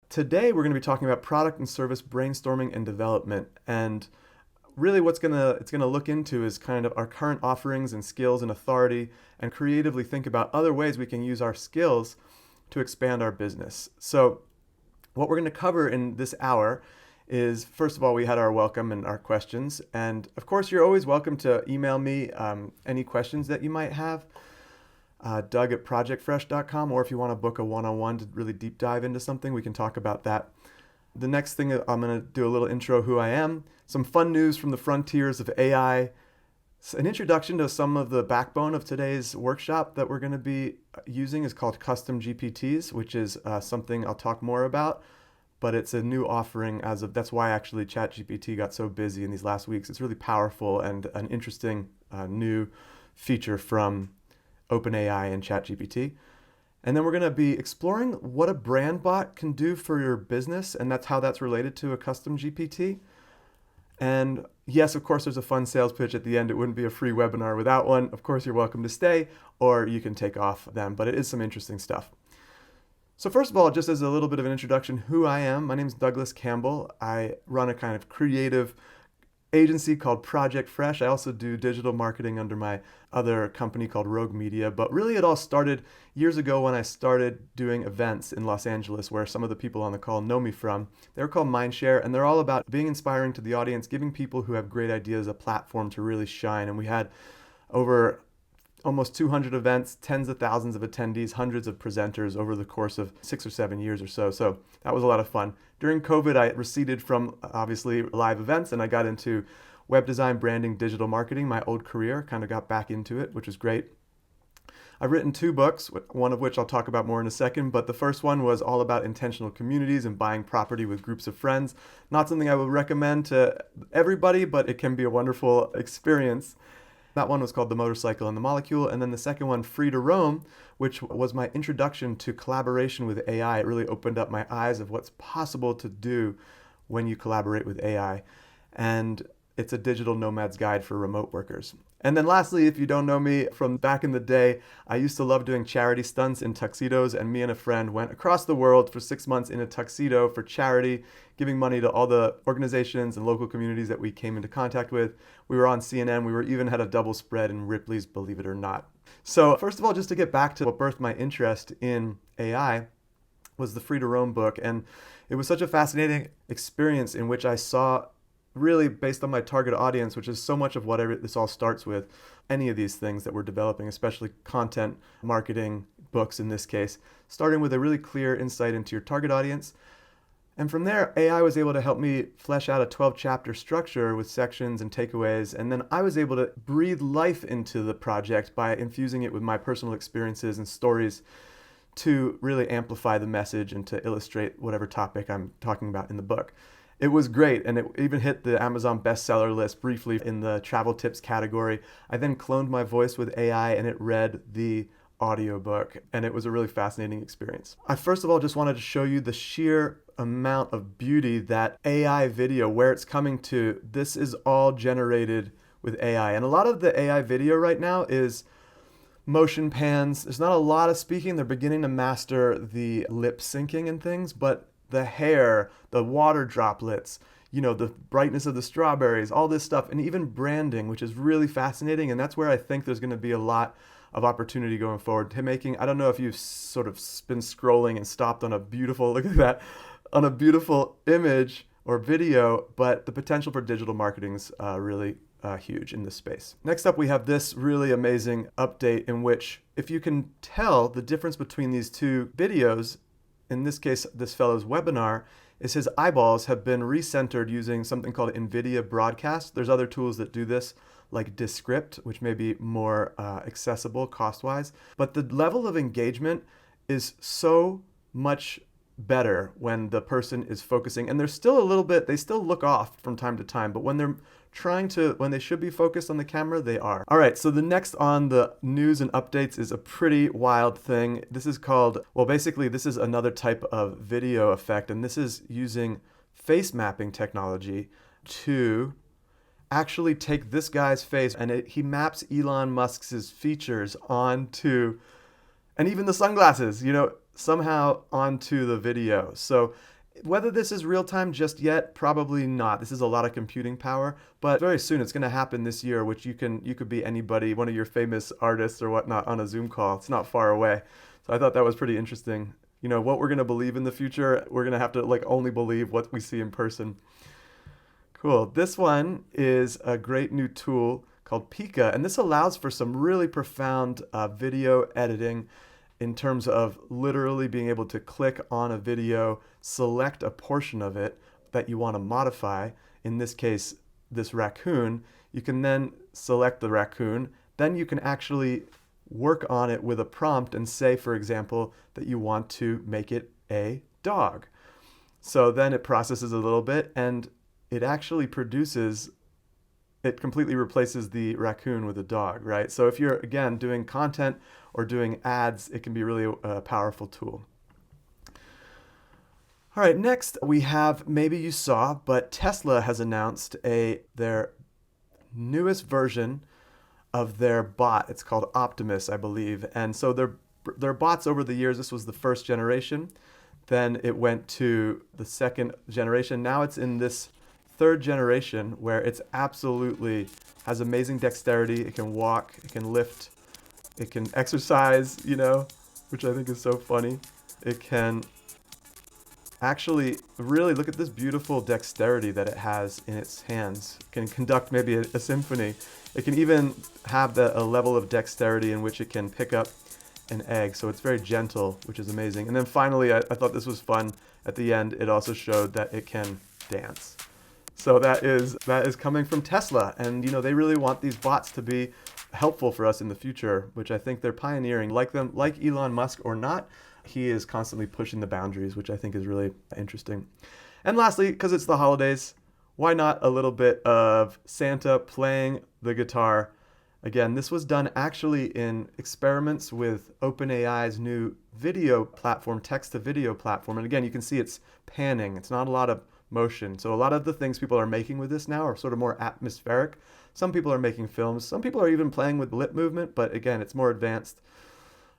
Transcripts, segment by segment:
Today we're going to be talking about product and service brainstorming and development. And really what's it's going to look into is kind of our current offerings and skills and authority, and creatively think about other ways we can use our skills to expand our business. So what we're going to cover in this hour is, first of all, we had our welcome and our questions. And of course, you're always welcome to email me any questions that you might have. Doug at projectfresh.com, or if you want to book a one-on-one to really deep dive into something, we can talk about that. The next thing, I'm going to do a little intro who I am, some fun news from the frontiers of AI, an introduction to some of the backbone of today's workshop that we're going to be using is called Custom GPTs, which is something I'll talk more about, but it's a new offering that's why actually ChatGPT got so busy in these last weeks. It's really powerful and an interesting new feature from OpenAI and ChatGPT. And then we're going to be exploring what a BrandBot can do for your business, and that's how that's related to a custom GPT. And yes, of course, there's a fun sales pitch at the end. It wouldn't be a free webinar without one. Of course, you're welcome to stay, or you can take off then, but it is some interesting stuff. So first of all, just as a little bit of an introduction, who I am, my name is Douglas Campbell. I run a kind of creative agency called Project Fresh. I also do digital marketing under my other company called Rogue Media. But really it all started years ago when I started doing events in Los Angeles, where some of the people on the call know me from. They're called Mindshare, and they're all about being inspiring to the audience, giving people who have great ideas a platform to really shine. And we had over almost 200 events, tens of thousands of attendees, hundreds of presenters over the course of 6 or 7 years or so. So that was a lot of fun. During COVID, I receded from obviously live events, and I got into web design, branding, digital marketing, my old career, kind of got back into it, which was great. I've written 2 books, one of which I'll talk about more in a second, but the first one was all about intentional communities and buying property with groups of friends. Not something I would recommend to everybody, but it can be a wonderful experience. That one was called The Motorcycle and the Molecule. And then the second one, Free to Roam, which was my introduction to collaboration with AI. It really opened up my eyes of what's possible to do when you collaborate with AI. And it's a digital nomad's guide for remote workers. And then lastly, if you don't know me from back in the day, I used to love doing charity stunts in tuxedos, and me and a friend went across the world for 6 months in a tuxedo for charity, giving money to all the organizations and local communities that we came into contact with. We were on CNN. We were even had a double spread in Ripley's Believe It or Not. So first of all, just to get back to what birthed my interest in AI was the Free to Roam book. And it was such a fascinating experience in which I saw, really based on my target audience, which is so much of what this all starts with, any of these things that we're developing, especially content, marketing, books in this case, starting with a really clear insight into your target audience. And from there, AI was able to help me flesh out a 12-chapter structure with sections and takeaways. And then I was able to breathe life into the project by infusing it with my personal experiences and stories to really amplify the message and to illustrate whatever topic I'm talking about in the book. It was great, and it even hit the Amazon bestseller list briefly in the travel tips category. I then cloned my voice with AI, and it read the audiobook, and it was a really fascinating experience. I first of all just wanted to show you the sheer amount of beauty that AI video, where it's coming to. This is all generated with AI, and a lot of the AI video right now is motion pans. There's not a lot of speaking. They're beginning to master the lip syncing and things, but the hair, the water droplets, the brightness of the strawberries, all this stuff, and even branding, which is really fascinating. And that's where I think there's going to be a lot of opportunity going forward to making. I don't know if you've sort of been scrolling and stopped on a beautiful, look at that, on a beautiful image or video, but the potential for digital marketing is really huge in this space. Next up, we have this really amazing update in which, if you can tell the difference between these 2 videos, in this case, this fellow's webinar, is his eyeballs have been recentered using something called NVIDIA Broadcast. There's other tools that do this, like Descript, which may be more accessible cost-wise. But the level of engagement is so much better when the person is focusing. And there's still a little bit, they still look off from time to time, but when they should be focused on the camera, they are. All right, so the next on the news and updates is a pretty wild thing. This is called, basically this is another type of video effect, and this is using face mapping technology to actually take this guy's face, and he maps Elon Musk's features onto, and even the sunglasses, somehow onto the video. So Whether this is real time just yet, probably not. This is a lot of computing power, but very soon it's going to happen this year, which you could be anybody, one of your famous artists or whatnot on a Zoom call. It's not far away. So I thought that was pretty interesting. What we're going to believe in the future, we're going to have to like only believe what we see in person. Cool. This one is a great new tool called Pika, and this allows for some really profound video editing in terms of literally being able to click on a video, select a portion of it that you want to modify. In this case, this raccoon. You can then select the raccoon. Then you can actually work on it with a prompt and say, for example, that you want to make it a dog. So then it processes a little bit and it actually it completely replaces the raccoon with a dog, right? So if you're, again, doing content or doing ads, it can be really a powerful tool. All right, next we have, maybe you saw, but Tesla has announced their newest version of their bot. It's called Optimus, I believe. And so their bots over the years, this was the first generation. Then it went to the second generation. Now it's in this third generation where it's absolutely has amazing dexterity. It can walk, it can lift, it can exercise, which I think is so funny. It can actually really look at this beautiful dexterity that it has in its hands. It can conduct maybe a symphony. It can even have a level of dexterity in which it can pick up an egg. So it's very gentle, which is amazing. And then finally, I thought this was fun. At the end, it also showed that it can dance. So that is coming from Tesla. And, they really want these bots to be helpful for us in the future, which I think they're pioneering. Like Elon Musk or not, he is constantly pushing the boundaries, which I think is really interesting. And lastly, because it's the holidays, why not a little bit of Santa playing the guitar? Again, this was done actually in experiments with OpenAI's new video platform, text-to-video platform. And again, you can see it's panning. It's not a lot of motion. So a lot of the things people are making with this now are sort of more atmospheric. Some people are making films. Some people are even playing with lip movement, but again, it's more advanced.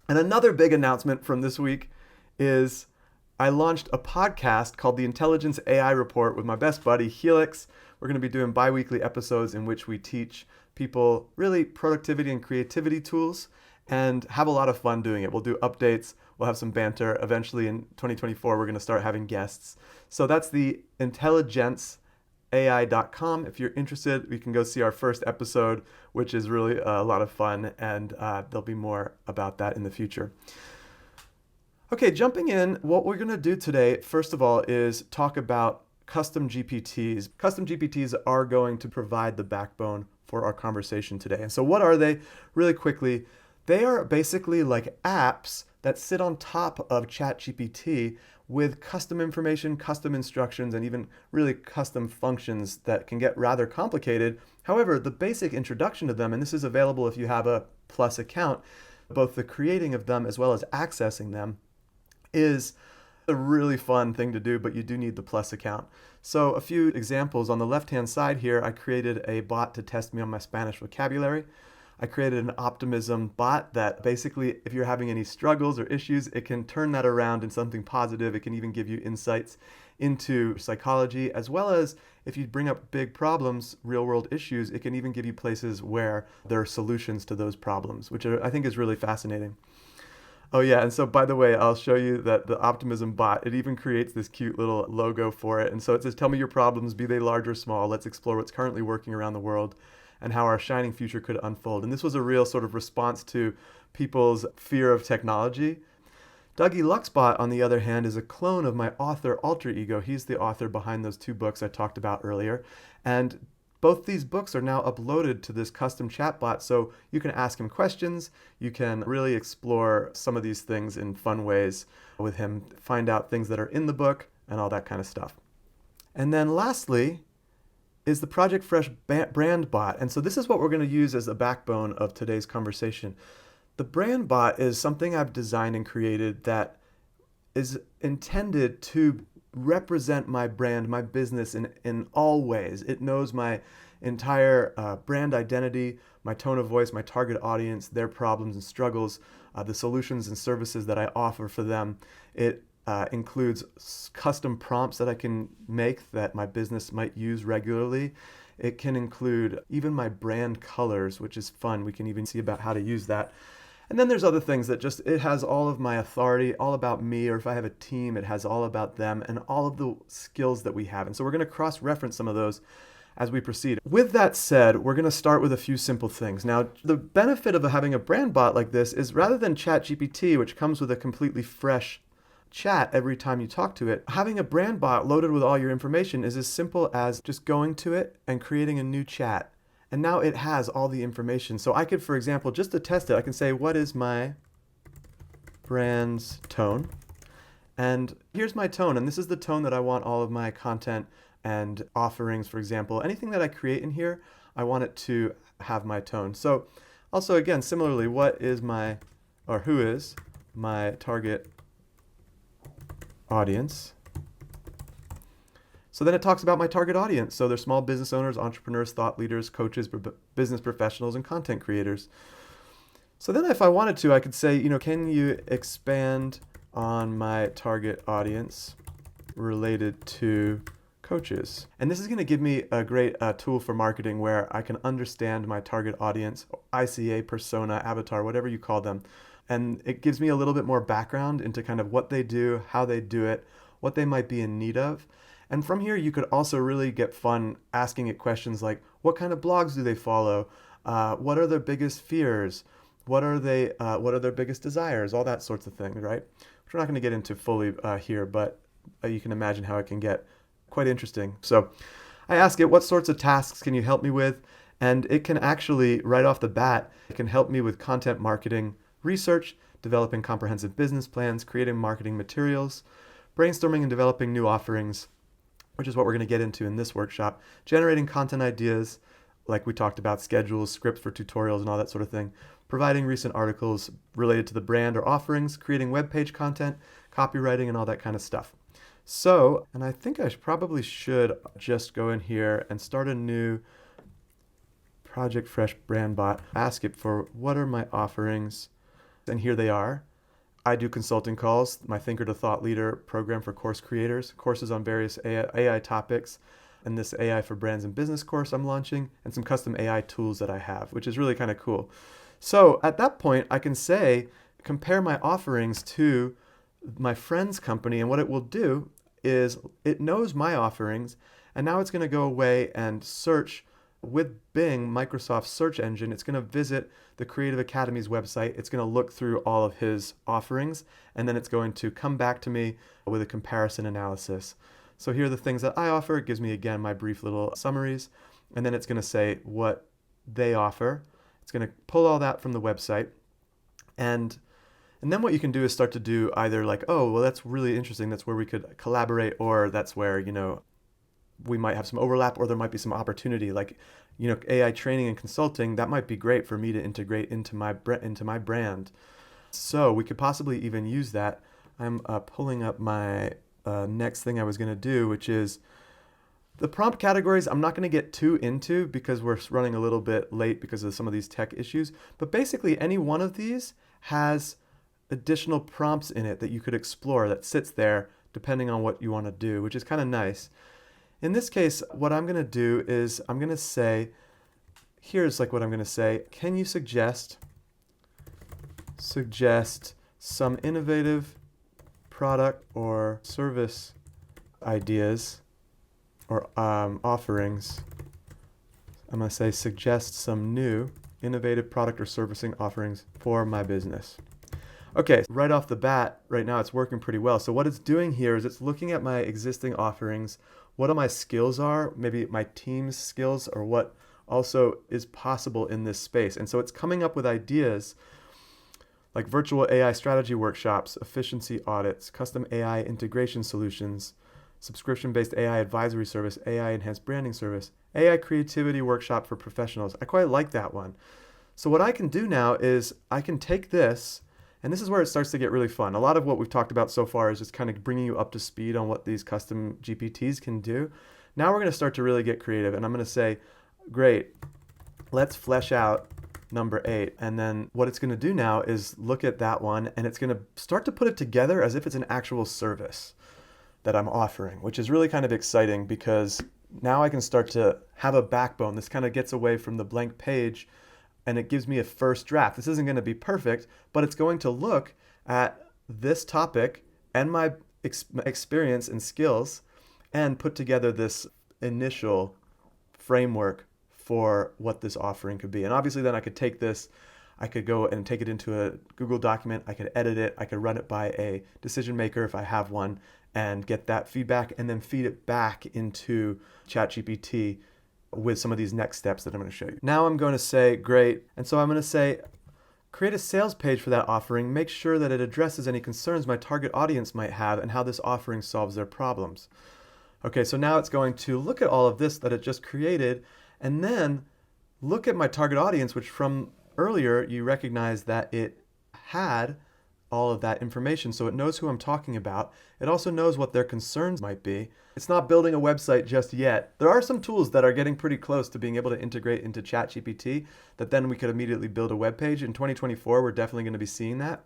And another big announcement from this week is I launched a podcast called The Intelligence AI Report with my best buddy, Helix. We're going to be doing bi-weekly episodes in which we teach people really productivity and creativity tools and have a lot of fun doing it. We'll do updates. We'll have some banter. Eventually in 2024, we're going to start having guests. So that's the intelligenceai.com. If you're interested, we can go see our first episode, which is really a lot of fun, and there'll be more about that in the future. Okay, jumping in, what we're going to do today, first of all, is talk about custom GPTs. Custom GPTs are going to provide the backbone for our conversation today. And so what are they? Really quickly, they are basically like apps that sit on top of ChatGPT with custom information, custom instructions, and even really custom functions that can get rather complicated. However, the basic introduction to them, and this is available if you have a Plus account, both the creating of them as well as accessing them, is a really fun thing to do, but you do need the Plus account. So a few examples. On the left-hand side here, I created a bot to test me on my Spanish vocabulary. I created an optimism bot that basically, if you're having any struggles or issues, it can turn that around in something positive. It can even give you insights into psychology, as well as if you bring up big problems, real-world issues, it can even give you places where there are solutions to those problems, which I think is really fascinating. Oh yeah, and so by the way, I'll show you that the Optimism bot, it even creates this cute little logo for it. And so it says, tell me your problems, be they large or small. Let's explore what's currently working around the world and how our shining future could unfold. And this was a real sort of response to people's fear of technology. Dougie Luxbot, on the other hand, is a clone of my author alter ego. He's the author behind those two books I talked about earlier. And both these books are now uploaded to this custom chatbot, so you can ask him questions. You can really explore some of these things in fun ways with him, find out things that are in the book and all that kind of stuff. And then lastly is the Project Fresh BrandBot. And so this is what we're going to use as the backbone of today's conversation. The BrandBot is something I've designed and created that is intended to represent my brand, my business in all ways. It knows my entire brand identity, my tone of voice, my target audience, their problems and struggles, the solutions and services that I offer for them. It includes custom prompts that I can make that my business might use regularly. It can include even my brand colors, which is fun. We can even see about how to use that. And then there's other things that just, it has all of my authority, all about me, or if I have a team, it has all about them and all of the skills that we have. And so we're going to cross-reference some of those as we proceed. With that said, we're going to start with a few simple things. Now, the benefit of having a brand bot like this is rather than ChatGPT, which comes with a completely fresh chat every time you talk to it, having a brand bot loaded with all your information is as simple as just going to it and creating a new chat. And now it has all the information. So I could, for example, just to test it, I can say, what is my brand's tone? And here's my tone. And this is the tone that I want all of my content and offerings, for example. Anything that I create in here, I want it to have my tone. So also, again, similarly, what is my, or who is my target audience? So then it talks about my target audience. So they're small business owners, entrepreneurs, thought leaders, coaches, business professionals, and content creators. So then if I wanted to, I could say, can you expand on my target audience related to coaches? And this is going to give me a great tool for marketing where I can understand my target audience, ICA, persona, avatar, whatever you call them. And it gives me a little bit more background into kind of what they do, how they do it, what they might be in need of. And from here, you could also really get fun asking it questions like, what kind of blogs do they follow? What are their biggest fears? What are their biggest desires? All that sorts of things, right? Which we're not going to get into fully here, but you can imagine how it can get quite interesting. So I ask it, what sorts of tasks can you help me with? And it can actually, right off the bat, it can help me with content marketing research, developing comprehensive business plans, creating marketing materials, brainstorming and developing new offerings, which is what we're going to get into in this workshop, generating content ideas, like we talked about, schedules, scripts for tutorials and all that sort of thing, providing recent articles related to the brand or offerings, creating web page content, copywriting, and all that kind of stuff. So, and I think I probably should just go in here and start a new Project Fresh BrandBot, ask it for what are my offerings, and here they are. I do consulting calls, my Thinker to Thought Leader program for course creators, courses on various AI topics, and this AI for Brands and Business course I'm launching, and some custom AI tools that I have, which is really kind of cool. So at that point, I can say, compare my offerings to my friend's company, and what it will do is it knows my offerings, and now it's going to go away and search with Bing, Microsoft's search engine. It's going to visit the Creative Academy's website. It's going to look through all of his offerings, and then it's going to come back to me with a comparison analysis. So here are the things that I offer. It gives me, again, my brief little summaries, and then it's going to say what they offer. It's going to pull all that from the website, and then what you can do is start to do either like, oh, well, that's really interesting. That's where we could collaborate, or that's where, we might have some overlap, or there might be some opportunity, like, AI training and consulting. That might be great for me to integrate into my brand. So we could possibly even use that. I'm pulling up my next thing I was going to do, which is the prompt categories. I'm not going to get too into because we're running a little bit late because of some of these tech issues. But basically, any one of these has additional prompts in it that you could explore that sits there depending on what you want to do, which is kind of nice. In this case, what I'm going to do is I'm going to say, here's like what I'm going to say. Can you suggest some innovative product or service ideas or offerings? I'm going to say suggest some new innovative product or servicing offerings for my business. Okay, right off the bat, right now it's working pretty well. So what it's doing here is it's looking at my existing offerings, what my skills are, maybe my team's skills, or what also is possible in this space. And so it's coming up with ideas like virtual AI strategy workshops, efficiency audits, custom AI integration solutions, subscription-based AI advisory service, AI enhanced branding service, AI creativity workshop for professionals. I quite like that one. So what I can do now is I can take this, and this is where it starts to get really fun. A lot of what we've talked about so far is just kind of bringing you up to speed on what these custom GPTs can do. Now we're going to start to really get creative, and I'm going to say, great, let's flesh out number 8. And then what it's going to do now is look at that one, and it's going to start to put it together as if it's an actual service that I'm offering, which is really kind of exciting because now I can start to have a backbone. This kind of gets away from the blank page, and it gives me a first draft. This isn't going to be perfect, but it's going to look at this topic and my experience and skills and put together this initial framework for what this offering could be. And obviously then I could take this, I could go and take it into a Google document, I could edit it, I could run it by a decision maker if I have one, and get that feedback and then feed it back into ChatGPT with some of these next steps that I'm going to show you. Now I'm going to say, great. And so I'm going to say, create a sales page for that offering. Make sure that it addresses any concerns my target audience might have and how this offering solves their problems. Okay, so now it's going to look at all of this that it just created and then look at my target audience, which from earlier you recognize that it had all of that information, so it knows who I'm talking about. It also knows what their concerns might be. It's not building a website just yet. There are some tools that are getting pretty close to being able to integrate into ChatGPT that then we could immediately build a web page. In 2024, we're definitely going to be seeing that.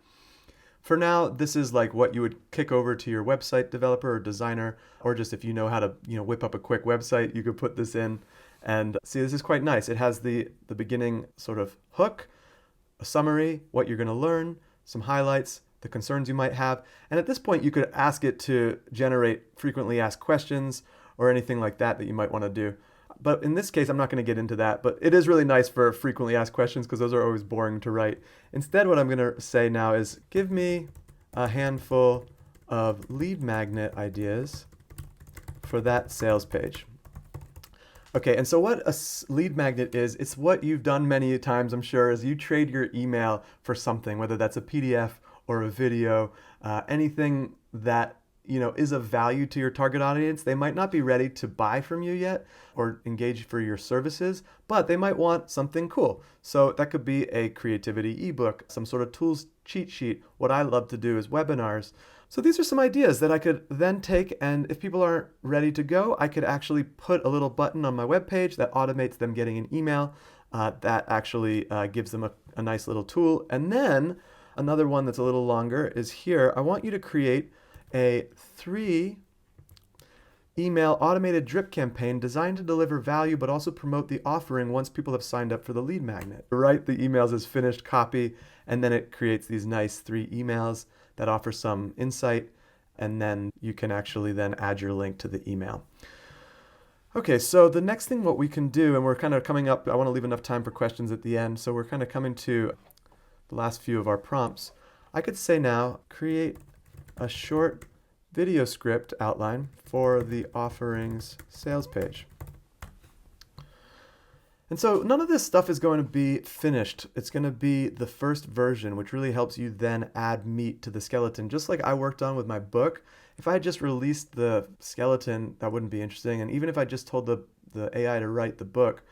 For now, this is like what you would kick over to your website developer or designer, or just if you know how to, whip up a quick website, you could put this in. And see, this is quite nice. It has the beginning sort of hook, a summary, what you're going to learn, some highlights, the concerns you might have. And at this point, you could ask it to generate frequently asked questions or anything like that that you might want to do. But in this case, I'm not going to get into that, but it is really nice for frequently asked questions because those are always boring to write. Instead, what I'm going to say now is give me a handful of lead magnet ideas for that sales page. Okay, and so what a lead magnet is, it's what you've done many times, I'm sure, is you trade your email for something, whether that's a PDF or a video, anything that is of value to your target audience. They might not be ready to buy from you yet or engage for your services, but they might want something cool. So that could be a creativity ebook, some sort of tools cheat sheet. What I love to do is webinars. So these are some ideas that I could then take, and if people aren't ready to go, I could actually put a little button on my webpage that automates them getting an email that actually gives them a nice little tool. And then another one that's a little longer is here. I want you to create a 3 email automated drip campaign designed to deliver value but also promote the offering once people have signed up for the lead magnet. Write the emails as finished copy, and then it creates these nice 3 emails that offer some insight, and then you can actually then add your link to the email. Okay, so the next thing what we can do, and we're kind of coming up, I want to leave enough time for questions at the end, so we're kind of coming to the last few of our prompts. I could say now, create a short video script outline for the offerings sales page. And so none of this stuff is going to be finished. It's going to be the first version, which really helps you then add meat to the skeleton. Just like I worked on with my book, if I had just released the skeleton, that wouldn't be interesting. And even if I just told the AI to write the book,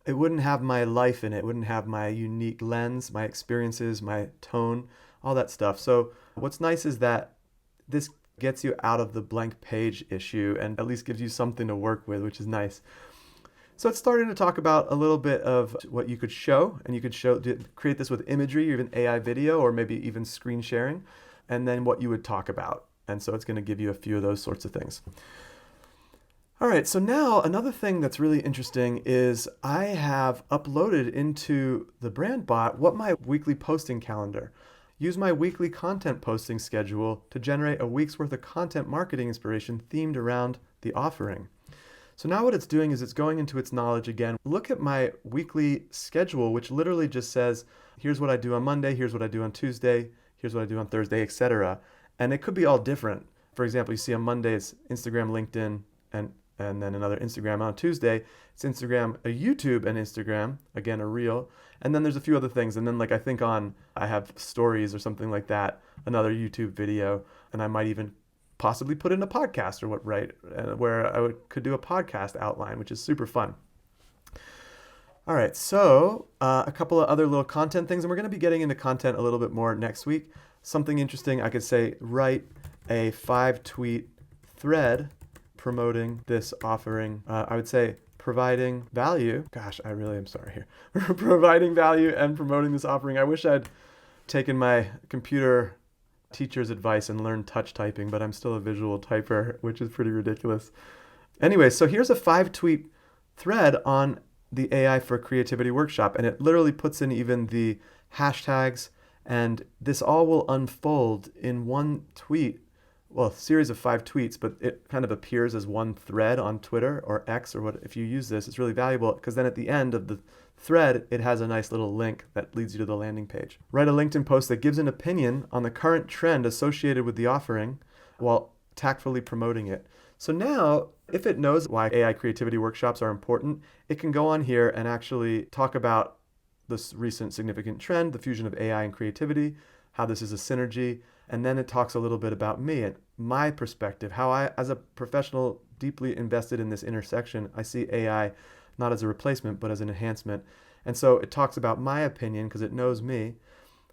it wouldn't have my life in it. It wouldn't have my unique lens, my experiences, my tone, all that stuff. So what's nice is that this gets you out of the blank page issue and at least gives you something to work with, which is nice. So it's starting to talk about a little bit of what you could show, and you could create this with imagery, or even AI video, or maybe even screen sharing, and then what you would talk about. And so it's going to give you a few of those sorts of things. All right, so now another thing that's really interesting is I have uploaded into the BrandBot what my weekly posting calendar. Use my weekly content posting schedule to generate a week's worth of content marketing inspiration themed around the offering. So now what it's doing is it's going into its knowledge again. Look at my weekly schedule, which literally just says, here's what I do on Monday, here's what I do on Tuesday, here's what I do on Thursday, etc. And it could be all different. For example, you see on Monday it's Instagram, LinkedIn, and then another Instagram. On Tuesday, it's Instagram, a YouTube and Instagram, again, a reel. And then there's a few other things. And then I think I have stories or something like that, another YouTube video, and I might even possibly put in a podcast or where I could do a podcast outline, which is super fun. All right, so a couple of other little content things, and we're going to be getting into content a little bit more next week. Something interesting, I could say, write a 5-tweet thread promoting this offering. I would say providing value. Gosh, I really am sorry here. Providing value and promoting this offering. I wish I'd taken my computer teacher's advice and learned touch typing, but I'm still a visual typer, which is pretty ridiculous. Anyway, so here's a 5-tweet thread on the AI for Creativity Workshop, and it literally puts in even the hashtags, and this all will unfold in one tweet, well, a series of 5 tweets, but it kind of appears as one thread on Twitter or X or what. If you use this, it's really valuable because then at the end of the thread, it has a nice little link that leads you to the landing page. Write a LinkedIn post that gives an opinion on the current trend associated with the offering while tactfully promoting it. So now, if it knows why AI creativity workshops are important, it can go on here and actually talk about this recent significant trend, the fusion of AI and creativity, how this is a synergy, and then it talks a little bit about me and my perspective, how I, as a professional deeply invested in this intersection, I see AI not as a replacement, but as an enhancement. And so it talks about my opinion because it knows me.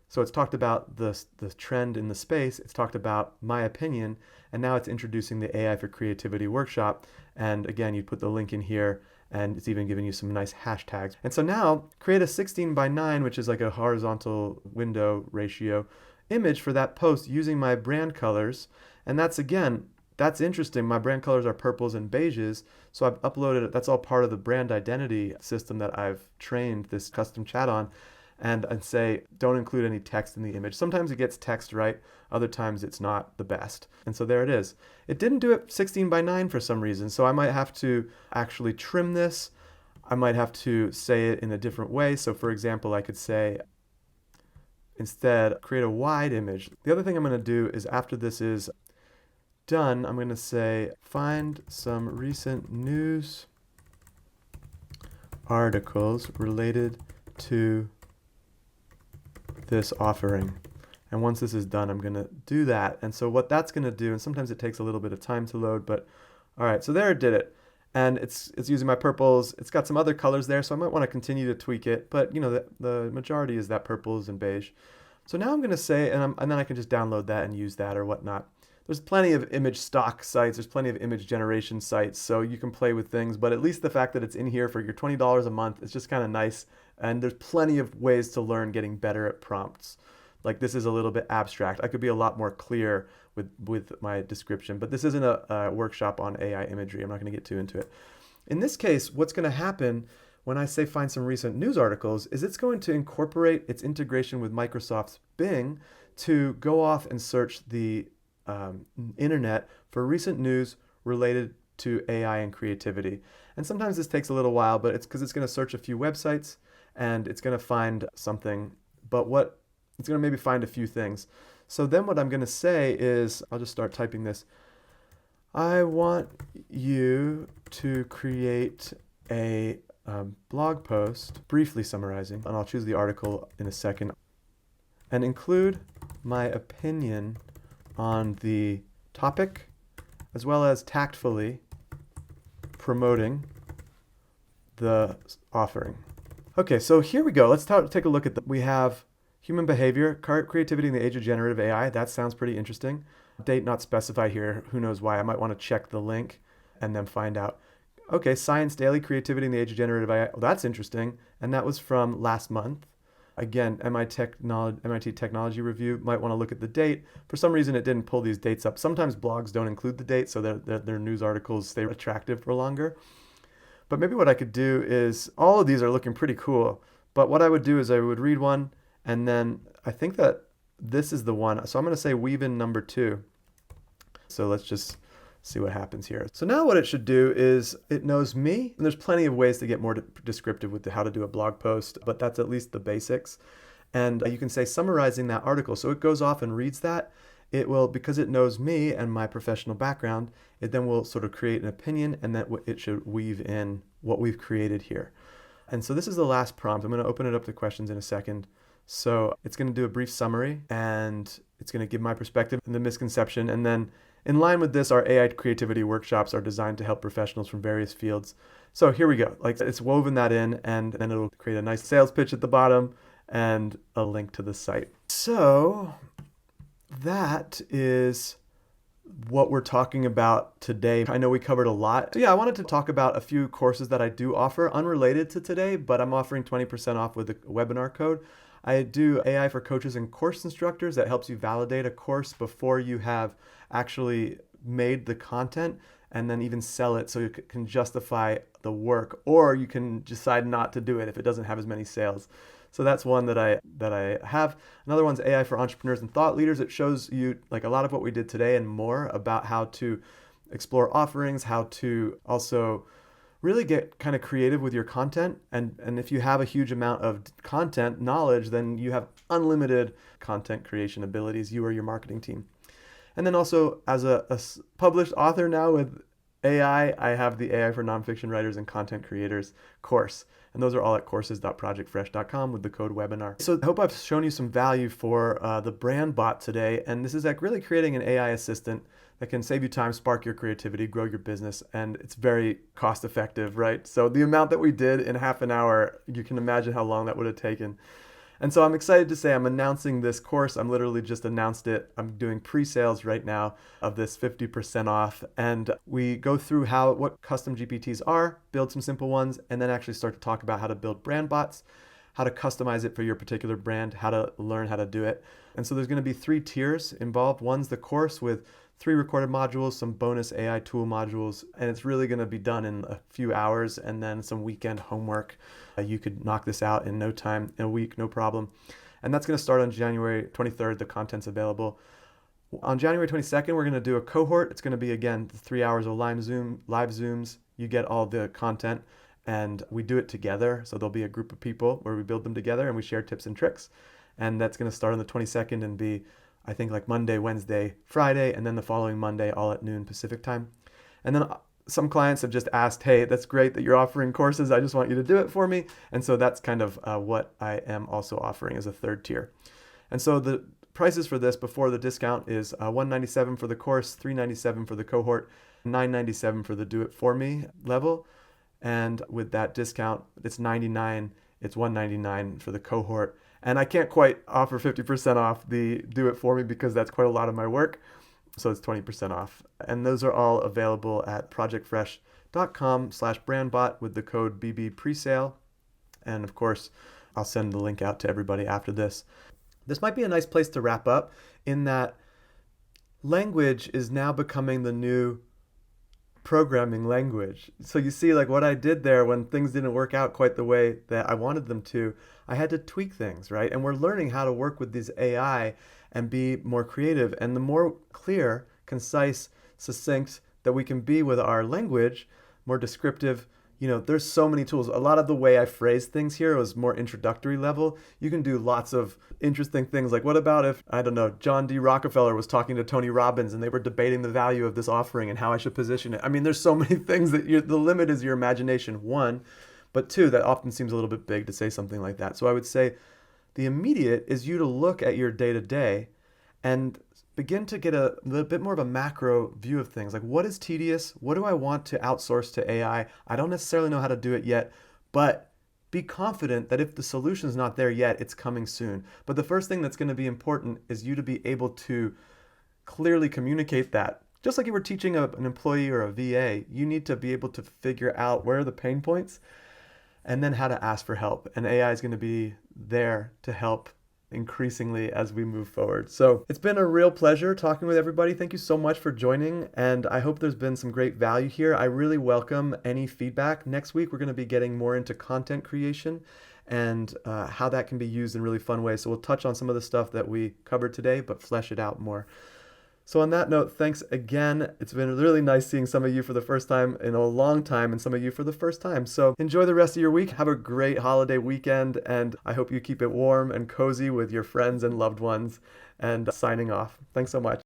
So it's talked about the trend in the space, it's talked about my opinion, and now it's introducing the AI for Creativity workshop. And again, you put the link in here, and it's even giving you some nice hashtags. And so now create a 16:9, which is like a horizontal window ratio image for that post using my brand colors. And that's, again, that's interesting. My brand colors are purples and beiges. So I've uploaded it. That's all part of the brand identity system that I've trained this custom chat on. And say, don't include any text in the image. Sometimes it gets text right. Other times it's not the best. And so there it is. It didn't do it 16:9 for some reason. So I might have to actually trim this. I might have to say it in a different way. So for example, I could say, instead, create a wide image. The other thing I'm going to do is after this is done, I'm going to say, find some recent news articles related to this offering. And once this is done, I'm going to do that. And so what that's going to do, and sometimes it takes a little bit of time to load, but all right, so there it did it. And it's using my purples. It's got some other colors there, so I might want to continue to tweak it. But you know, the majority is that purples and beige. So now I'm going to say, and then I can just download that and use that or whatnot. There's plenty of image stock sites. There's plenty of image generation sites, so you can play with things. But at least the fact that it's in here for your $20 a month, it's just kind of nice. And there's plenty of ways to learn getting better at prompts. Like this is a little bit abstract. I could be a lot more clear with my description, but this isn't a workshop on AI imagery. I'm not going to get too into it. In this case, what's going to happen when I say find some recent news articles is it's going to incorporate its integration with Microsoft's Bing to go off and search the internet for recent news related to AI and creativity. And sometimes this takes a little while, but it's because it's going to search a few websites and it's going to find something, but it's going to maybe find a few things. So then what I'm going to say is, I'll just start typing this. I want you to create a blog post briefly summarizing, and I'll choose the article in a second, and include my opinion on the topic, as well as tactfully promoting the offering. Okay, so here we go. Let's take a look at we have human behavior, creativity in the age of generative AI. That sounds pretty interesting. Date not specified here. Who knows why? I might want to check the link and then find out. Okay, Science Daily, creativity in the age of generative AI. Well, that's interesting. And that was from last month. Again, MIT Technology Review. Might want to look at the date. For some reason, it didn't pull these dates up. Sometimes blogs don't include the date, so their news articles stay attractive for longer. But maybe what I could do is, all of these are looking pretty cool. But what I would do is I would read one, and then I think that this is the one. So I'm going to say weave in number 2. So let's just see what happens here. So now what it should do is it knows me, and there's plenty of ways to get more descriptive with how to do a blog post, but that's at least the basics. And you can say summarizing that article. So it goes off and reads that. It will, because it knows me and my professional background, it then will sort of create an opinion, and that it should weave in what we've created here. And so this is the last prompt. I'm going to open it up to questions in a second. So it's going to do a brief summary, and it's going to give my perspective and the misconception. And then in line with this, our AI creativity workshops are designed to help professionals from various fields. So here we go. Like, it's woven that in, and then it'll create a nice sales pitch at the bottom and a link to the site. So that is what we're talking about today. I know we covered a lot. So yeah, I wanted to talk about a few courses that I do offer unrelated to today, but I'm offering 20% off with the webinar code. I do AI for coaches and course instructors that helps you validate a course before you have actually made the content and then even sell it so you can justify the work, or you can decide not to do it if it doesn't have as many sales. So that's one that I have. Another one's AI for entrepreneurs and thought leaders. It shows you like a lot of what we did today and more about how to explore offerings, how to also really get kind of creative with your content. And if you have a huge amount of content knowledge, then you have unlimited content creation abilities, you or your marketing team. And then also as a published author now with AI, I have the AI for nonfiction writers and content creators course. And those are all at courses.projectfresh.com with the code webinar. So I hope I've shown you some value for the BrandBot today. And this is like really creating an AI assistant that can save you time, spark your creativity, grow your business. And it's very cost effective, right? So the amount that we did in half an hour, you can imagine how long that would have taken. And so I'm excited to say I'm announcing this course. I'm literally just announced it. I'm doing pre-sales right now of this 50% off. And we go through what custom GPTs are, build some simple ones, and then actually start to talk about how to build brand bots, how to customize it for your particular brand, how to learn how to do it. And so there's going to be 3 tiers involved. One's the course with 3 recorded modules, some bonus AI tool modules, and it's really going to be done in a few hours, and then some weekend homework. You could knock this out in no time, in a week, no problem. And that's going to start on January 23rd. The content's available. On January 22nd, we're going to do a cohort. It's going to be, again, 3 hours of live Zooms. You get all the content, and we do it together. So there'll be a group of people where we build them together, and we share tips and tricks. And that's going to start on the 22nd and be, I think, like Monday, Wednesday, Friday, and then the following Monday, all at noon Pacific time. And then some clients have just asked, hey, that's great that you're offering courses. I just want you to do it for me. And so that's kind of what I am also offering as a 3rd tier. And so the prices for this before the discount is $197 for the course, $397 for the cohort, $997 for the do it for me level. And with that discount, it's $99. It's $199 for the cohort. And I can't quite offer 50% off the do it for me because that's quite a lot of my work. So it's 20% off. And those are all available at projectfresh.com/brandbot with the code BB presale. And of course, I'll send the link out to everybody after this. This might be a nice place to wrap up in that language is now becoming the new programming language. So you see like what I did there when things didn't work out quite the way that I wanted them to, I had to tweak things, right? And we're learning how to work with these AI and be more creative. And the more clear, concise, succinct that we can be with our language, more descriptive, there's so many tools. A lot of the way I phrased things here was more introductory level. You can do lots of interesting things. Like what about if, I don't know, John D. Rockefeller was talking to Tony Robbins and they were debating the value of this offering and how I should position it. I mean, there's so many things that the limit is your imagination, 1. But 2, that often seems a little bit big to say something like that. So I would say the immediate is you to look at your day-to-day and begin to get a little bit more of a macro view of things. Like what is tedious? What do I want to outsource to AI? I don't necessarily know how to do it yet, but be confident that if the solution is not there yet, it's coming soon. But the first thing that's going to be important is you to be able to clearly communicate that. Just like you were teaching an employee or a VA, you need to be able to figure out where are the pain points and then how to ask for help. And AI is going to be there to help increasingly as we move forward. So it's been a real pleasure talking with everybody. Thank you so much for joining, and I hope there's been some great value here. I really welcome any feedback. Next week we're going to be getting more into content creation and how that can be used in really fun ways. So we'll touch on some of the stuff that we covered today, but flesh it out more. So on that note, thanks again. It's been really nice seeing some of you for the first time in a long time and some of you for the first time. So enjoy the rest of your week. Have a great holiday weekend, and I hope you keep it warm and cozy with your friends and loved ones. And signing off. Thanks so much.